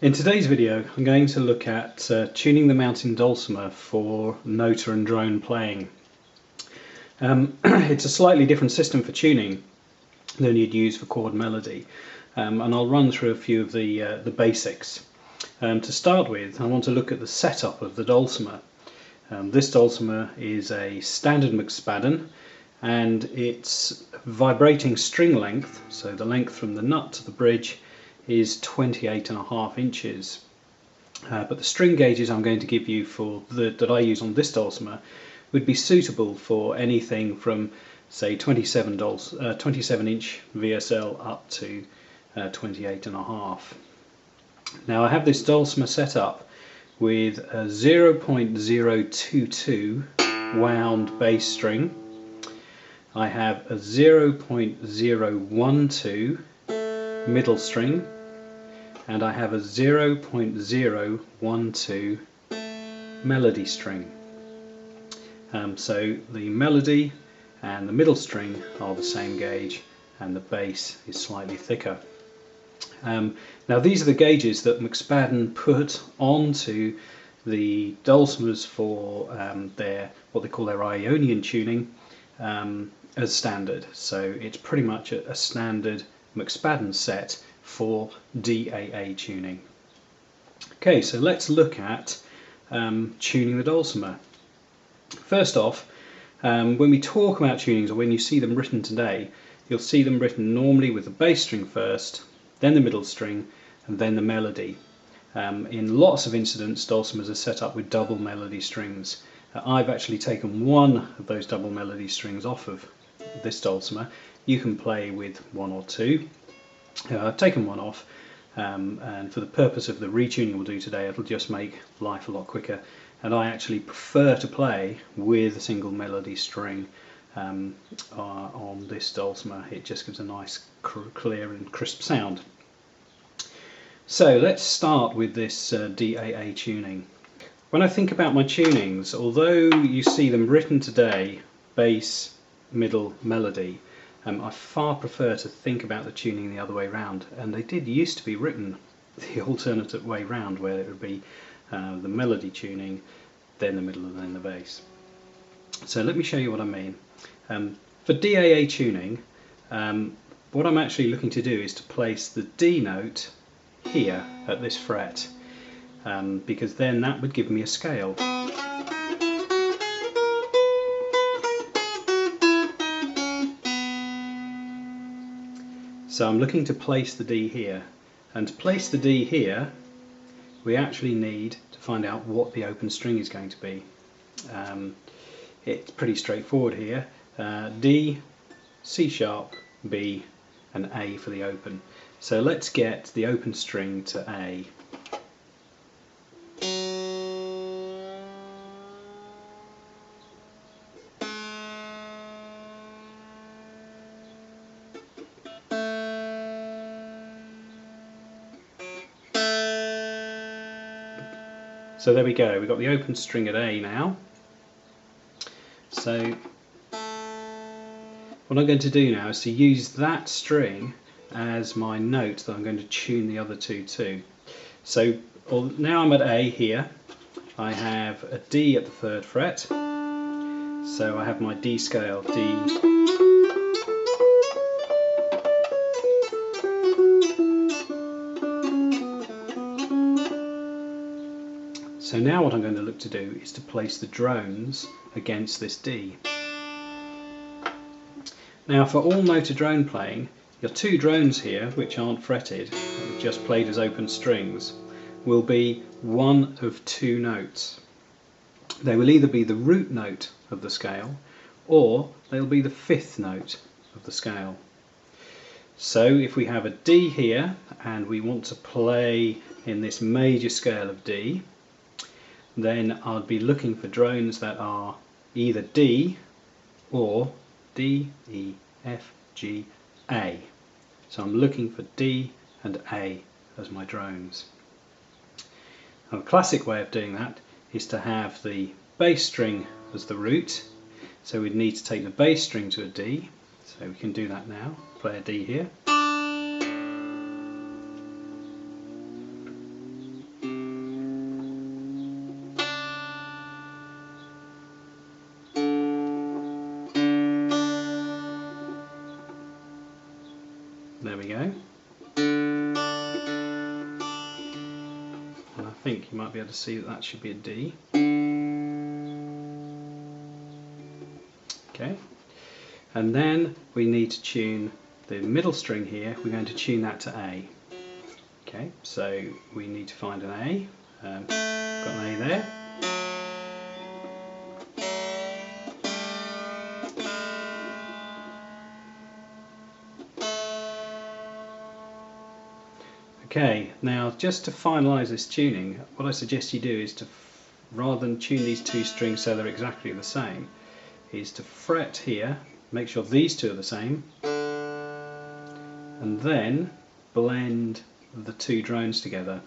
In today's video I'm going to look at tuning the mountain dulcimer for noter and drone playing. It's a slightly different system for tuning than you'd use for chord melody, and I'll run through a few of the basics. To start with, I want to look at the setup of the dulcimer. This dulcimer is a standard McSpadden, and its vibrating string length, so the length from the nut to the bridge, is 28.5 inches. But the string gauges I'm going to give you that I use on this dulcimer would be suitable for anything from, say, 27 inch VSL up to 28.5. Now I have this dulcimer set up with a 0.022 wound bass string. I have a 0.012 middle string, and I have a 0.012 melody string. So the melody and the middle string are the same gauge, and the bass is slightly thicker. Now these are the gauges that McSpadden put onto the dulcimers for what they call their Ionian tuning as standard. So it's pretty much a standard McSpadden set for DAA tuning. Okay, so let's look at tuning the dulcimer. First off, when we talk about tunings, or when you see them written today, you'll see them written normally with the bass string first, then the middle string, and then the melody. In lots of incidents, dulcimers are set up with double melody strings. I've actually taken one of those double melody strings off of this dulcimer. You can play with one or two. I've taken one off, and for the purpose of the retuning we'll do today, it'll just make life a lot quicker, and I actually prefer to play with a single melody string on this dulcimer. It just gives a nice clear and crisp sound. So let's start with this DAA tuning. When I think about my tunings, although you see them written today, bass, middle, melody, I far prefer to think about the tuning the other way round, and they did used to be written the alternative way round, where it would be the melody tuning, then the middle, and then the bass. So let me show you what I mean. For DAA tuning, what I'm actually looking to do is to place the D note here at this fret, because then that would give me a scale. So I'm looking to place the D here, and to place the D here we actually need to find out what the open string is going to be. It's pretty straightforward here. D, C sharp, B and A for the open. So let's get the open string to A. So there we go, we've got the open string at A now. So what I'm going to do now is to use that string as my note that I'm going to tune the other two to. So now I'm at A here, I have a D at the 3rd fret, so I have my D scale, D, so now what I'm going to look to do is to place the drones against this D. Now for all noter drone playing, your two drones here, which aren't fretted, just played as open strings, will be one of two notes. They will either be the root note of the scale, or they'll be the 5th note of the scale. So if we have a D here, and we want to play in this major scale of D, then I'd be looking for drones that are either D or D, E, F, G, A. So I'm looking for D and A as my drones. Now, a classic way of doing that is to have the bass string as the root. So we'd need to take the bass string to a D. So we can do that now. Play a D here. There we go. And I think you might be able to see that should be a D. Okay. And then we need to tune the middle string here. We're going to tune that to A. Okay, so we need to find an A. Got an A there. Okay, now just to finalise this tuning, what I suggest you do is to, rather than tune these two strings so they're exactly the same, is to fret here, make sure these two are the same, and then blend the two drones together.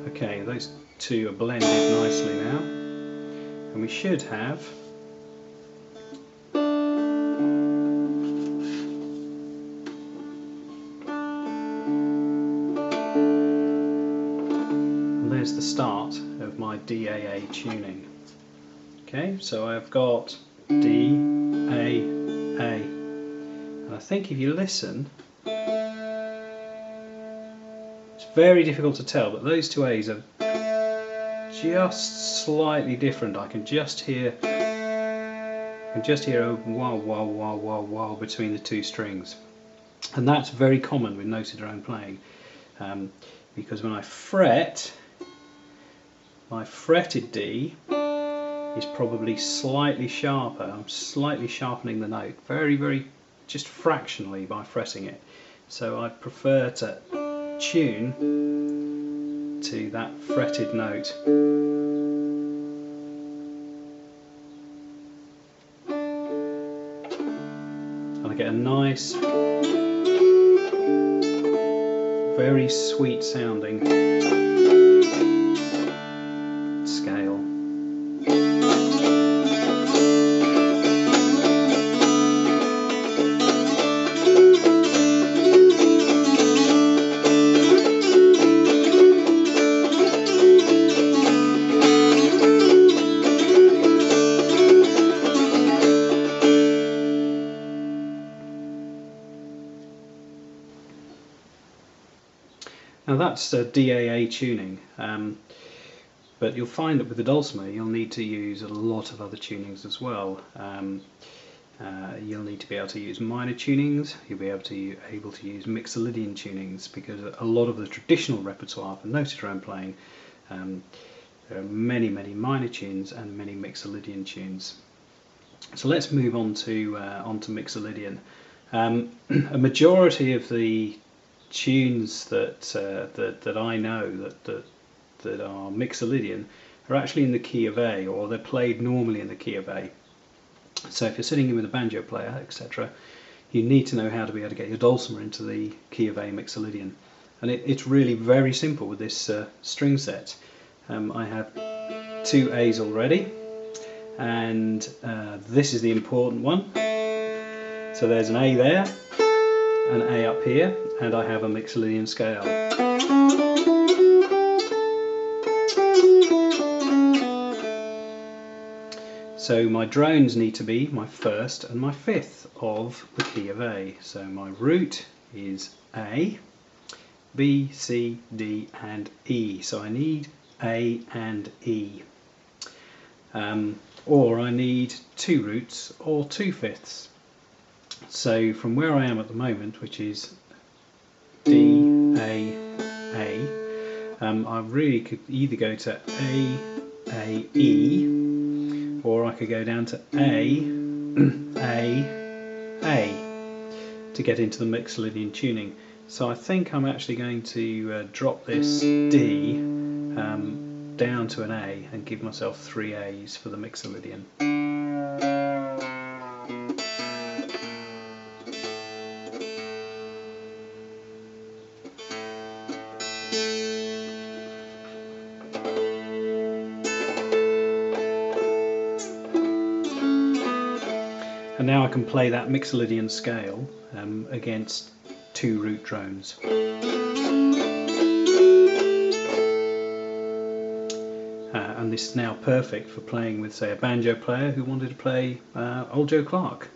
Okay, those two are blended nicely now, and we should have the start of my DAA tuning. Okay, so I've got D, A, A, and I think if you listen, it's very difficult to tell, but those two A's are just slightly different. I can just hear a wah wah wah wah wah between the two strings, and that's very common with noted drone playing, because when I fret, my fretted D is probably slightly sharper. I'm slightly sharpening the note, very, just fractionally by fretting it. So I prefer to tune to that fretted note. And I get a nice, very sweet sounding scale. Now that's DAA tuning. But you'll find that with the dulcimer you'll need to use a lot of other tunings as well. You'll need to be able to use minor tunings, you'll be able to use mixolidian tunings, because a lot of the traditional repertoire for noted drone playing, there are many minor tunes and many mixolidian tunes. So let's move on to onto mixolidian. A majority of the tunes that I know that are mixolidian are actually in the key of A, or they're played normally in the key of A. So if you're sitting in with a banjo player, etc., you need to know how to be able to get your dulcimer into the key of A mixolidian. And it's really very simple with this string set. I have two A's already, and this is the important one. So there's an A there, an A up here, and I have a mixolidian scale. So my drones need to be my first and my fifth of the key of A. So my root is A, B, C, D and E. So I need A and E. Or I need two roots or two fifths. So from where I am at the moment, which is D, A, I really could either go to A, E, or I could go down to A to get into the mixolidian tuning. So I think I'm actually going to drop this D down to an A and give myself three A's for the mixolidian. And now I can play that mixolidian scale against two root drones. and this is now perfect for playing with, say, a banjo player who wanted to play Old Joe Clark.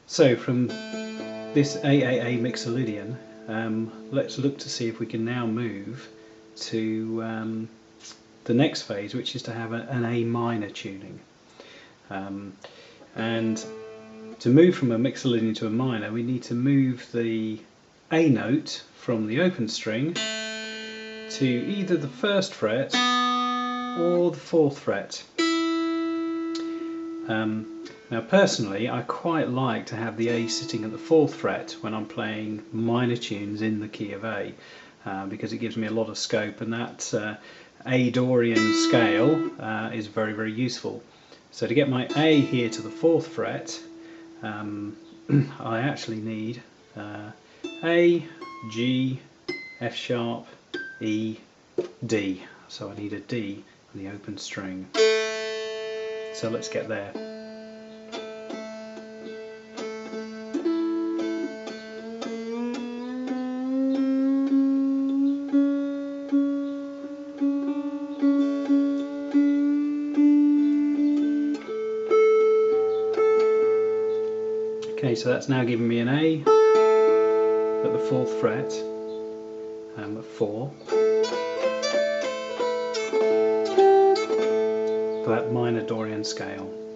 So from this A.wmv mixolidian, let's look to see if we can now move to the next phase, which is to have an A minor tuning. And to move from a mixolidian to a minor, we need to move the A note from the open string to either the 1st fret or the 4th fret. Now personally, I quite like to have the A sitting at the 4th fret when I'm playing minor tunes in the key of A, because it gives me a lot of scope, and that A Dorian scale is very, very useful. So to get my A here to the 4th fret, I actually need A, G, F sharp, E, D. So I need a D on the open string. So let's get there. Okay, so that's now giving me an A at the 4th fret, at 4, for that minor Dorian scale.